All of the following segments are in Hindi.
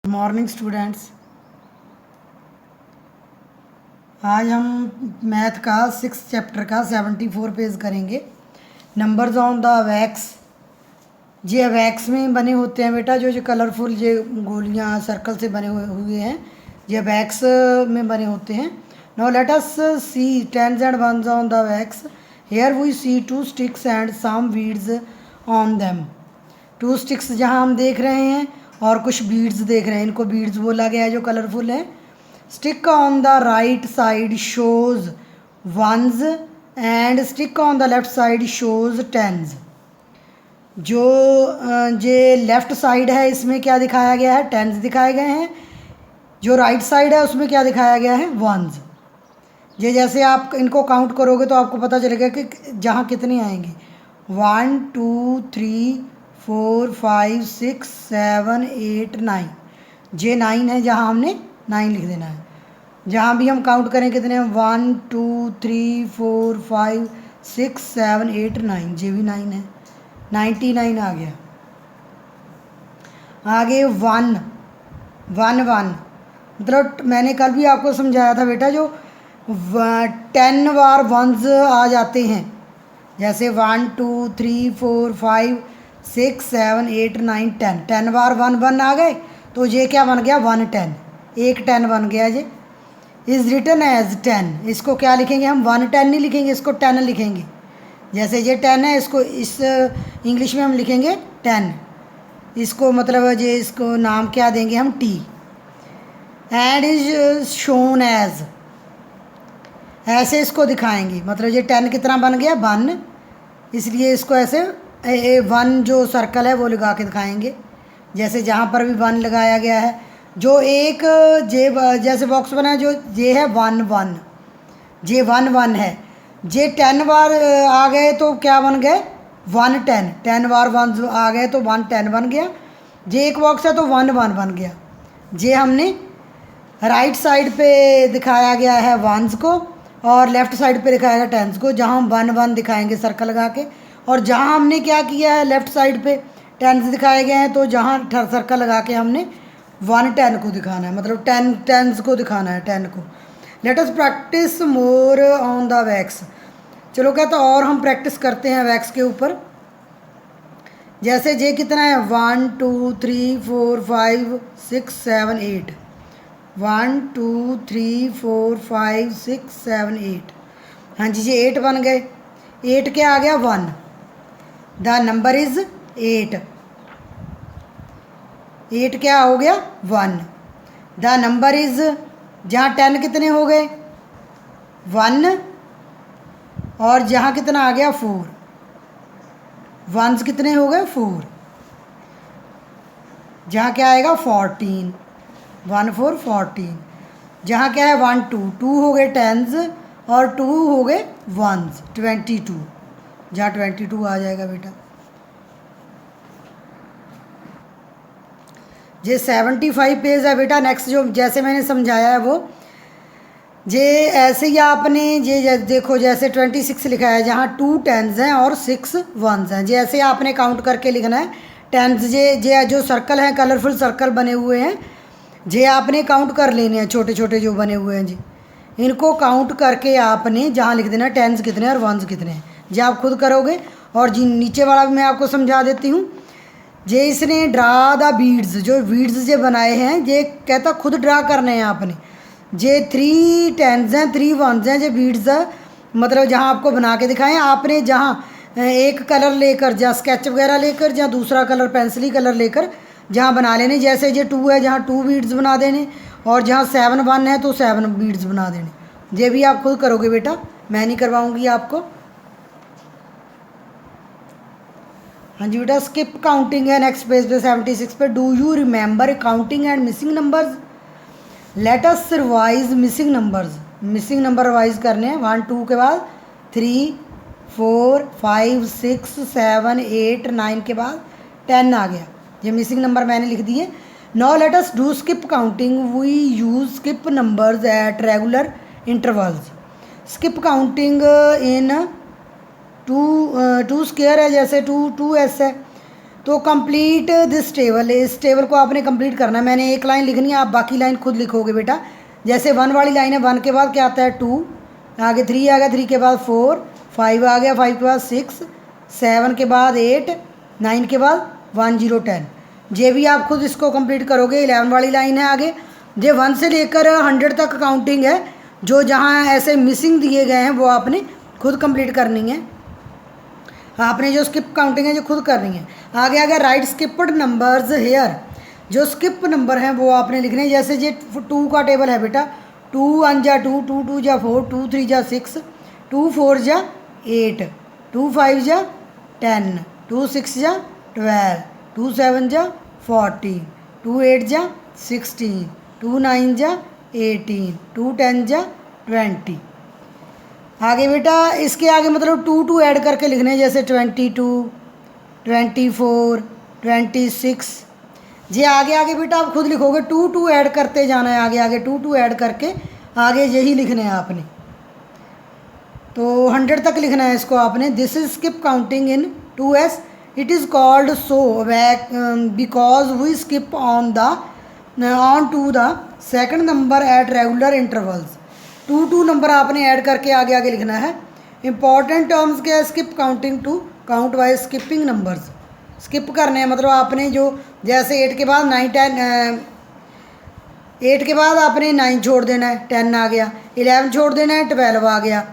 Morning students. आज हम मैथ का 6 चैप्टर का 74 पेज करेंगे। Numbers on the wax. ये वैक्स में बने होते हैं बेटा, जो कलरफुल ये गोलियां सर्कल से बने हुए हैं, ये वैक्स में बने होते हैं। Now let us see tens and ones on the wax. Here we see 2 sticks and some beads on them. 2 sticks जहाँ हम देख रहे हैं और कुछ बीड्स देख रहे हैं, इनको बीड्स बोला गया है जो कलरफुल है। Stick on the right side shows ones and stick on the left side shows tens. जो ये लेफ्ट साइड है इसमें क्या दिखाया गया है, टेंस दिखाए गए हैं। जो राइट साइड है उसमें क्या दिखाया गया है, वंस। ये जैसे आप इनको काउंट करोगे तो आपको पता चलेगा कि जहाँ कितने आएंगे। 1 2 3 4 5 6 7 8 9। जे 9 है, जहाँ हमने 9 लिख देना है। जहाँ भी हम काउंट करें कितने हैं, 1 2 3 4 5 6 7 8 9। जे भी 9 है, 99 आ गया। आगे 1 1 1 मतलब मैंने कल भी आपको समझाया था बेटा, जो 10 बार वंस आ जाते हैं, जैसे 1 2 3 4 5 6 7 8 9 10। 10 बार 1 1 आ गए तो ये क्या बन गया, 1 10। एक 10 बन गया। ये इज़ रिटन एज 10। इसको क्या लिखेंगे हम, 1 10 नहीं लिखेंगे, इसको 10 लिखेंगे। जैसे ये 10 है, इसको इस इंग्लिश में हम लिखेंगे 10। इसको मतलब ये इसको नाम क्या देंगे हम, T. And is shown as, ऐसे इसको दिखाएंगे। मतलब ये 10 कितना बन गया, 1, इसलिए इसको ऐसे 1 जो सर्कल है वो लगा के दिखाएंगे। जैसे जहाँ पर भी 1 लगाया गया है, जो एक जे जैसे बॉक्स बना है, जो ये है 1 1, जे 1 1 है। जे 10 बार आ गए तो क्या बन गए, 1 10। 10 बार 1 आ गए तो 1 10 बन गया। जे एक बॉक्स है तो 1 1 बन गया। जे हमने राइट साइड पे दिखाया गया है वंस को, और लेफ़्ट साइड पे दिखाया गया टेंस को। जहाँ हम 1 1 दिखाएंगे सर्कल लगा के, और जहाँ हमने क्या किया है, लेफ़्ट साइड पे टेंस दिखाए गए हैं, तो जहाँ सर्कल लगा के हमने 1 10 को दिखाना है, मतलब 10 टेंस को दिखाना है, 10 को। Let us practice more on the wax. चलो क्या, तो और हम प्रैक्टिस करते हैं वैक्स के ऊपर। जैसे जे कितना है, 1 2 3 4 5 6 7 8। 1 2 3 4 5 6 7 8। हाँ जी, ये 8 बन गए। 8 क्या आ गया, 1। The number is 8। 8 क्या हो गया, 1। द नंबर इज, जहाँ 10 कितने हो गए, 1, और जहाँ कितना आ गया, 4। वंस कितने हो गए, 4। जहाँ क्या आएगा, 14। 1 4 14। जहाँ क्या है, 1 2 2 हो गए टेंस, और 2 हो गए वंस, 22। जहाँ 22 आ जाएगा बेटा। ये 75 पेज है बेटा। नेक्स्ट जो जैसे मैंने समझाया है वो जे ऐसे ही आपने ये देखो, जैसे 26 लिखा है, जहाँ 2 टेंस हैं और 6 वंस हैं। जैसे आपने काउंट करके लिखना है टेंस। जे जो सर्कल हैं, कलरफुल सर्कल बने हुए हैं, जे आपने काउंट कर लेने हैं, छोटे छोटे जो बने हुए हैं जी, इनको काउंट करके आपने जहाँ लिख देना टेंस कितने और वंस कितने हैं। जे आप खुद करोगे, और जी नीचे वाला भी मैं आपको समझा देती हूँ। जे इसने ड्रा द बीड्स, जो बीड्स जे बनाए हैं, ये कहता खुद ड्रा करने हैं आपने। जे 3 टेंस हैं, 3 वंस हैं, जो बीड्स है, मतलब जहाँ आपको बना के दिखाएं आपने, जहाँ एक कलर लेकर, जहाँ स्केच वगैरह लेकर, जहाँ दूसरा कलर पेंसिली कलर लेकर जहाँ बना लेने। जैसे ये 2 है, जहाँ 2 बीड्स बना देने, और जहाँ 7 1 है तो 7 बीड्स बना देने। ये भी आप खुद करोगे बेटा, मैं नहीं करवाऊँगी आपको। हाँ जी बेटा, स्किप काउंटिंग है नेक्स्ट पेज पे 76 पे। Do you remember counting and missing numbers. Let us revise missing numbers. Missing number revise करने हैं। 1 2 के बाद 3 4 5 6 7 8 9 के बाद 10 आ गया। ये मिसिंग नंबर मैंने लिख दिए। Now let us do skip counting. We use skip numbers at regular intervals. Skip counting in 2 square है, जैसे 2 2 एस है, तो कंप्लीट दिस टेबल, इस टेबल को आपने कंप्लीट करना है। मैंने एक लाइन लिखनी है, आप बाकी लाइन खुद लिखोगे बेटा। जैसे 1 वाली लाइन है, 1 के बाद क्या आता है 2, आगे 3 आ गया, 3 के बाद 4, 5 आ गया, 5 के बाद 6, 7 के बाद 8, 9 के बाद 1 0 10। ये भी आप खुद इसको कंप्लीट करोगे। 11 वाली लाइन है आगे, ये 1 से लेकर 100 तक काउंटिंग है। जो जहाँ ऐसे मिसिंग दिए गए हैं वो आपने खुद कंप्लीट करनी है। आपने जो स्किप काउंटिंग है जो खुद करनी है। आगे आगे राइट स्किप्ड नंबर्स हेयर, जो स्किप नंबर हैं वो आपने लिखने हैं। जैसे ये 2 का टेबल है बेटा, 2 1 जा 2, 2 2 जा 4, 2 3 जा 6, 2 4 जा 8, 2 5 जा 10, 2 6 जा 12, 2 7 जा 14, 2 8 जा 16, 2 9 जा 18, 2 10 जा 20। आगे बेटा इसके आगे मतलब 2 2 ऐड करके लिखने हैं। जैसे 22, 24, 26। ये आगे आगे बेटा आप खुद लिखोगे, 2 2 ऐड करते जाना है। आगे आगे 2 2 ऐड करके आगे यही लिखने हैं आपने। तो 100 तक लिखना है इसको आपने। This is skip counting in 2s, it is called so because we skip on to the second number at regular intervals. 2 2 number आपने ऐड करके आगे आगे लिखना है। इंपॉर्टेंट टर्म्स के skip counting to count by skipping numbers, skip करने हैं मतलब आपने जो जैसे 8 के बाद 9 10, 8 के बाद आपने 9 छोड़ देना है, 10 आ गया, 11 छोड़ देना है, 12 आ गया।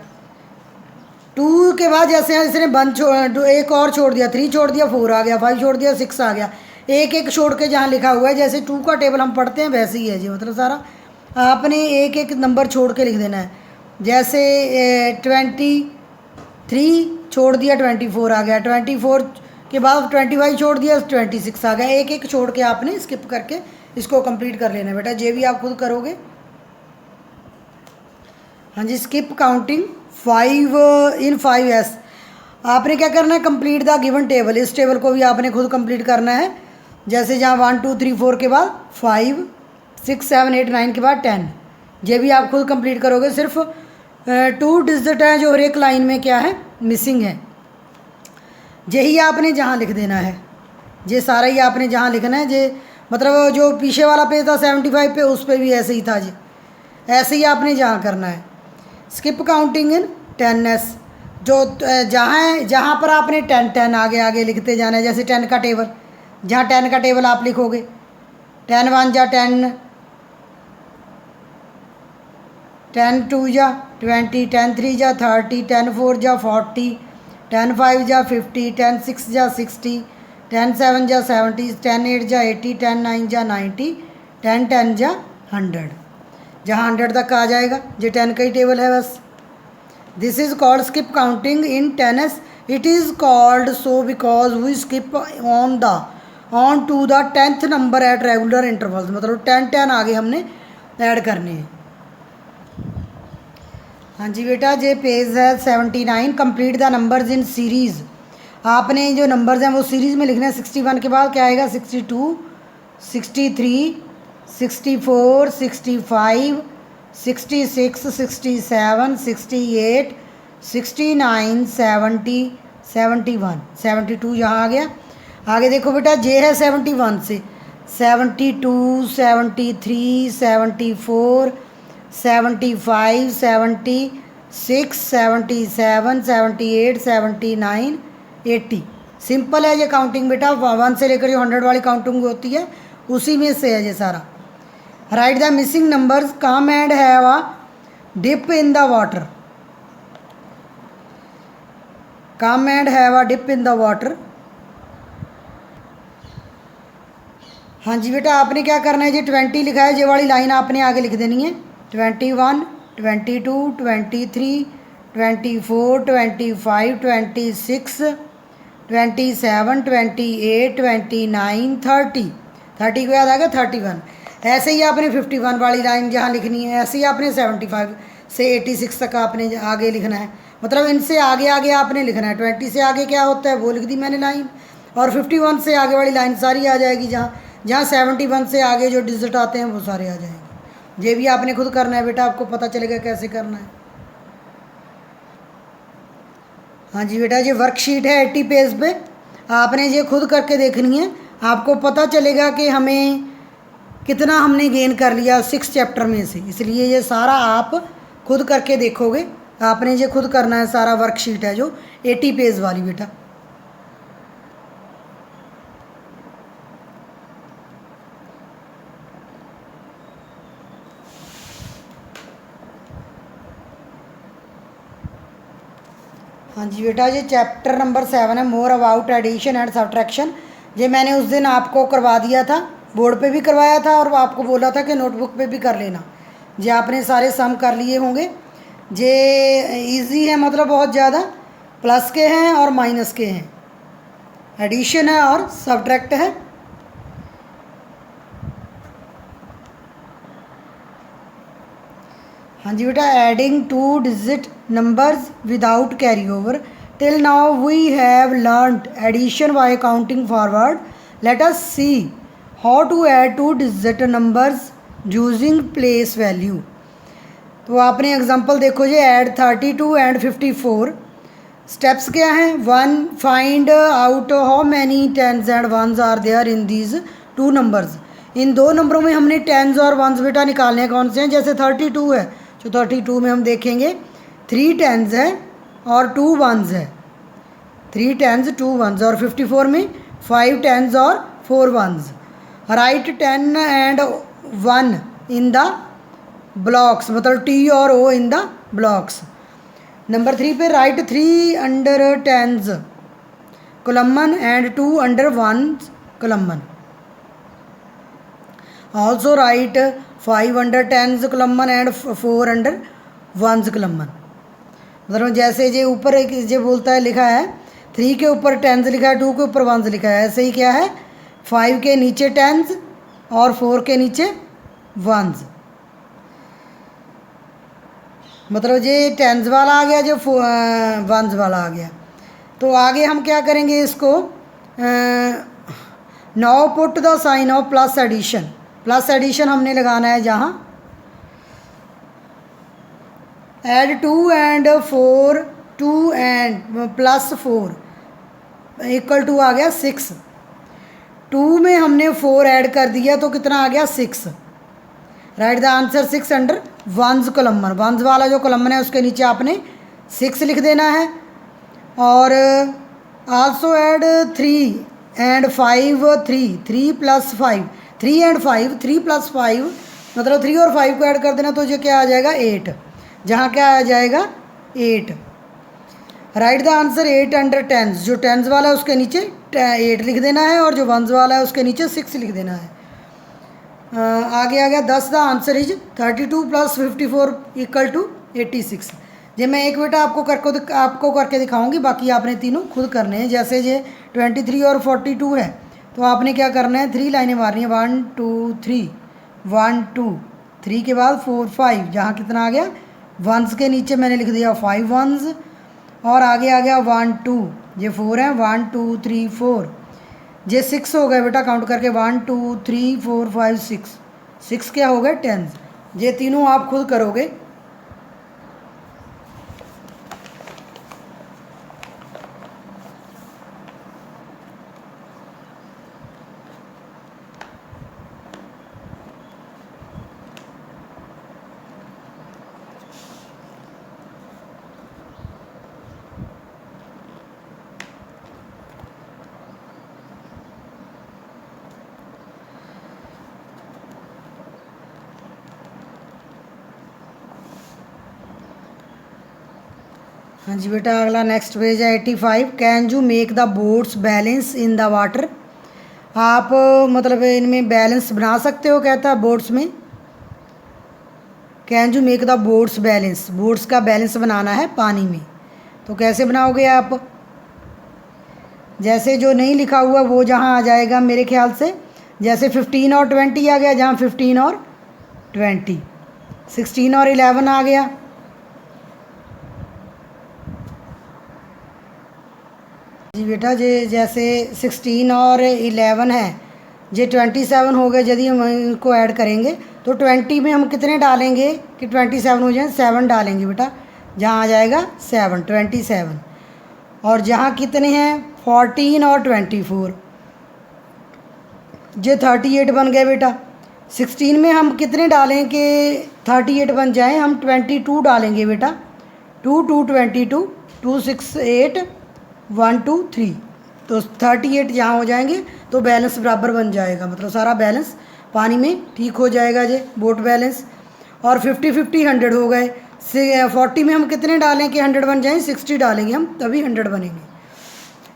2 के बाद जैसे इसने 1 एक और छोड़ दिया, 3 छोड़ दिया, 4 आ गया, 5 छोड़ दिया, 6 आ गया। एक एक छोड़ के जहाँ लिखा हुआ है, जैसे 2 का टेबल हम पढ़ते हैं वैसे ही है जी, मतलब सारा आपने एक एक नंबर छोड़ के लिख देना है। जैसे 23 छोड़ दिया, 24 आ गया, 24 के बाद 25 छोड़ दिया, 26 आ गया। एक एक छोड़ के आपने स्किप करके इसको कंप्लीट कर लेना बेटा। ये भी आप खुद करोगे। हाँ जी, स्किप काउंटिंग 5s। आपने क्या करना है, कंप्लीट द गिवन टेबल, इस टेबल को भी आपने खुद कंप्लीट करना है। जैसे जहाँ 1 2 3 4 के बाद 5 6 7 8 9 के बाद 10, ये भी आप खुद कंप्लीट करोगे। सिर्फ 2 डिजिट हैं जो हर एक लाइन में क्या है मिसिंग है, यही आपने जहाँ लिख देना है। ये सारा ही आपने जहाँ लिखना है। ये मतलब जो पीछे वाला पेज था 75 पे, उस पर भी ऐसे ही था जी, ऐसे ही आपने जहाँ करना है। स्किप काउंटिंग इन 10s, जो जहाँ पर आपने 10 10 आगे आगे लिखते जाना है। जैसे 10 का टेबल, जहाँ 10 का टेबल आप लिखोगे, 10 1 जा 10, 10 2 जा 20, 10 3 जा 30, 10 4 जा 40, 10 5 जा 50, 10 6 जा 60, 10 7 जा 70, 10 8 जा 80, 10 9 जा 90, 10 10 जा 100, जहाँ 100 तक आ जाएगा। ये 10 का ही टेबल है बस। This is called skip counting in 10s, it is called so because we skip on to the 10th number at regular intervals, मतलब 10 10 आगे हमने ऐड करने हैं। हाँ जी बेटा, ये पेज है 79। Complete the numbers in series, आपने जो नंबर्स हैं वो सीरीज़ में लिखने हैं। 61 के बाद क्या आएगा, 62, 63, 64, 65, 66, 67, 68, 69, 70, 71, 72 यहाँ आ गया। आगे देखो बेटा, जे है 71 से 72, 73, 74, 75, 76, 77, 78, 79, 80। सिंपल है ये काउंटिंग बेटा, 1 से लेकर जो 100 वाली काउंटिंग होती है उसी में से है ये सारा। Write the missing numbers, come and have a dip in the water, come and have a dip in the water. हाँ जी बेटा, आपने क्या करना है, जी 20 लिखा है, ये वाली लाइन आपने आगे लिख देनी है। 21, 22, 23, 24, 25, 26, 27, 28, 29, 30, 30 के बाद आ गया 31। ऐसे ही आपने 51 वाली लाइन जहाँ लिखनी है, ऐसे ही आपने 75 से 86 तक आपने आगे लिखना है। मतलब इनसे आगे आगे आपने लिखना है। 20 से आगे क्या होता है वो लिख दी मैंने लाइन, और 51 से आगे वाली लाइन सारी आ जाएगी। जहाँ 71 से आगे जो डिजिट आते हैं वो सारे आ जाएंगे। ये भी आपने खुद करना है बेटा, आपको पता चलेगा कैसे करना है। हाँ जी बेटा, ये वर्कशीट है 80 पेज पे। आपने ये खुद करके देखनी है, आपको पता चलेगा कि हमें कितना हमने गेन कर लिया 6 चैप्टर में से। इसलिए ये सारा आप खुद करके देखोगे। आपने ये खुद करना है, सारा वर्कशीट है जो 80 पेज वाली बेटा। हाँ जी बेटा, ये चैप्टर नंबर 7 है, more about addition and subtraction. ये मैंने उस दिन आपको करवा दिया था, बोर्ड पे भी करवाया था और आपको बोला था कि नोटबुक पे भी कर लेना। ये आपने सारे सम कर लिए होंगे। ये इजी है, मतलब बहुत ज़्यादा। प्लस के हैं और माइनस के हैं, एडिशन है और सब्ट्रैक्ट है। हाँ जी बेटा, adding 2 digit numbers without carry over. Till now we have learned addition by counting forward. Let us see how to add 2 digit numbers using place value. तो आपने एग्जांपल देखो जी, ऐड 32 एंड 54। स्टेप्स क्या हैं? 1 find out how many tens and ones are there in these 2 numbers. इन 2 नंबरों में हमने टेंस और वंस बेटा निकालने हैं। कौन से हैं? जैसे 32 है, तो 32 में हम देखेंगे 3 टेंस है और 2 वंस है। 3 टेंस 2 वंस। और 54 में 5 टेंस और 4 ones. Write 10 and 1 in the blocks, मतलब टी और O in the blocks. Number 3 पे write 3 under tens column and 2 under ones column. Also write 5 under tens column and 4 under ones column. मतलब जैसे ये ऊपर एक जो बोलता है, लिखा है 3 के ऊपर टेंस लिखा है, 2 के ऊपर वंस लिखा है। ऐसे ही क्या है, 5 के नीचे टेंस और 4 के नीचे वंस। मतलब ये टेंस वाला आ गया, जो वंस वाला आ गया। तो आगे हम क्या करेंगे इसको, now put the sign of plus addition. Plus addition हमने लगाना है जहाँ add 2 and 4, 2 and plus 4 equal to आ गया 6। 2 में हमने 4 ऐड कर दिया तो कितना आ गया 6। Write the answer 6 under ones column. Ones वाला जो कॉलमन है उसके नीचे आपने 6 लिख देना है। और also add 3 and 5, 3 plus 5, 3 and 5, 3 plus 5 मतलब 3 और 5 को ऐड कर देना, तो ये क्या आ जाएगा 8। जहाँ क्या आ जाएगा 8। Right the answer 8 under tense. जो टेंस वाला है उसके नीचे 8 लिख देना है और जो वंस वाला है उसके नीचे 6 लिख देना है। आगे आ गया 10। The answer is 32 plus 54 equal to 86। ये मैं एक बेटा आपको करके दिखाऊंगी, बाकी आपने तीनों खुद करने हैं। जैसे ये 23 और 42 है, तो आपने क्या करना है, 3 लाइनें मारनी है, 1 2 3, 1 2 3 के बाद 4 5। जहाँ कितना आ गया, वंस के नीचे मैंने लिख दिया 5 वंस और आगे आ गया 1 2, ये 4 है, 1 2 3 4। ये 6 हो गए बेटा, काउंट करके 1 2 3 4 5 6। 6 क्या हो गए टेंस। ये तीनों आप खुद करोगे। हाँ जी बेटा, अगला नेक्स्ट पेज है 85। Can you make the boats balance in the water. आप मतलब इनमें बैलेंस बना सकते हो, कहता है बोट्स में। Can you make the boats balance, boats का बैलेंस बनाना है पानी में। तो कैसे बनाओगे आप, जैसे जो नहीं लिखा हुआ वो जहाँ आ जाएगा मेरे ख्याल से, जैसे 15 और 20 आ गया, जहाँ 15 और 20, 16 और 11 आ गया। जी बेटा, जे जैसे 16 और 11 है, ये 27 हो गए। यदि हम इनको ऐड करेंगे तो 20 में हम कितने डालेंगे कि 27 हो जाए, 7 डालेंगे बेटा। जहाँ आ जाएगा 7, 27। और जहाँ कितने हैं 14 और 24, ये 38 बन गए बेटा। 16 में हम कितने डालें कि 38 बन जाए? हम 22 डालेंगे बेटा। 2 2 22, 2 6 8 1 2 3, तो 38 यहाँ हो जाएंगे तो बैलेंस बराबर बन जाएगा, मतलब सारा बैलेंस पानी में ठीक हो जाएगा जी, बोट बैलेंस। और 50 50 100 हो गए। 40 में हम कितने डालें कि 100 बन जाए? 60 डालेंगे हम, तभी 100 बनेंगे।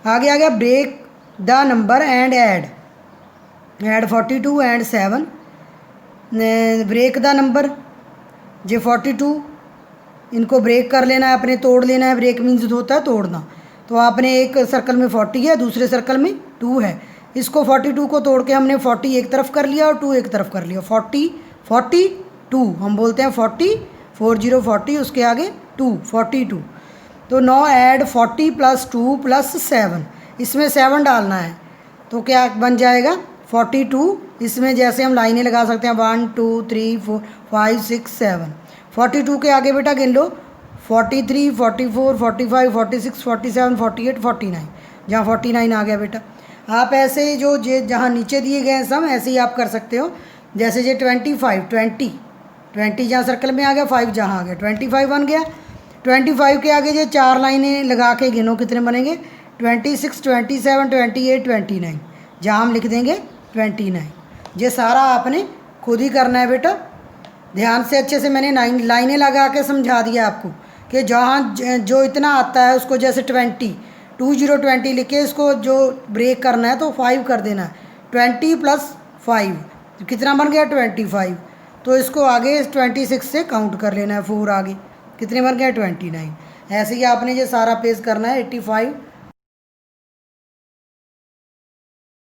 आगे आ गया break the number and add 42 and 7। Break the number, जे 42 इनको ब्रेक कर लेना है, अपने तोड़ लेना है। ब्रेक मीन्स होता है तोड़ना। तो आपने एक सर्कल में 40 है, दूसरे सर्कल में 2 है। इसको 42 को तोड़ के हमने 40 एक तरफ कर लिया और 2 एक तरफ कर लिया। 40 42 हम बोलते हैं 40 40 40, उसके आगे 2 42। तो 9 ऐड 40 + 2 + 7, इसमें 7 डालना है तो क्या बन जाएगा? 42। इसमें जैसे हम लाइनें लगा सकते हैं 1 2 3 4 5 6 7। 42 के आगे बेटा गिन लो 43 44 45 46 47 48 49, जहाँ 49 आ गया बेटा। आप ऐसे जो जहाँ नीचे दिए गए हैं सम, ऐसे ही आप कर सकते हो। जैसे ये 25 20 जहाँ सर्कल में आ गया, 5 जहाँ आ गया, 25 बन गया। 25 के आगे ये 4 लाइनें लगा के गिनो कितने बनेंगे? 26 27 28 29, जहाँ हम लिख देंगे 29। ये सारा आपने खुद ही करना है बेटा। ध्यान से अच्छे से मैंने लाइनें लगा के समझा दिया आपको कि जहाँ जो इतना आता है उसको, जैसे 20 20 लिखे, इसको जो ब्रेक करना है तो 5 कर देना है। 20 + 5 तो कितना बन गया? 25। तो इसको आगे 26 से काउंट कर लेना है, 4 आगे कितने बन गए? 29। ऐसे ही आपने ये सारा पेज करना है 85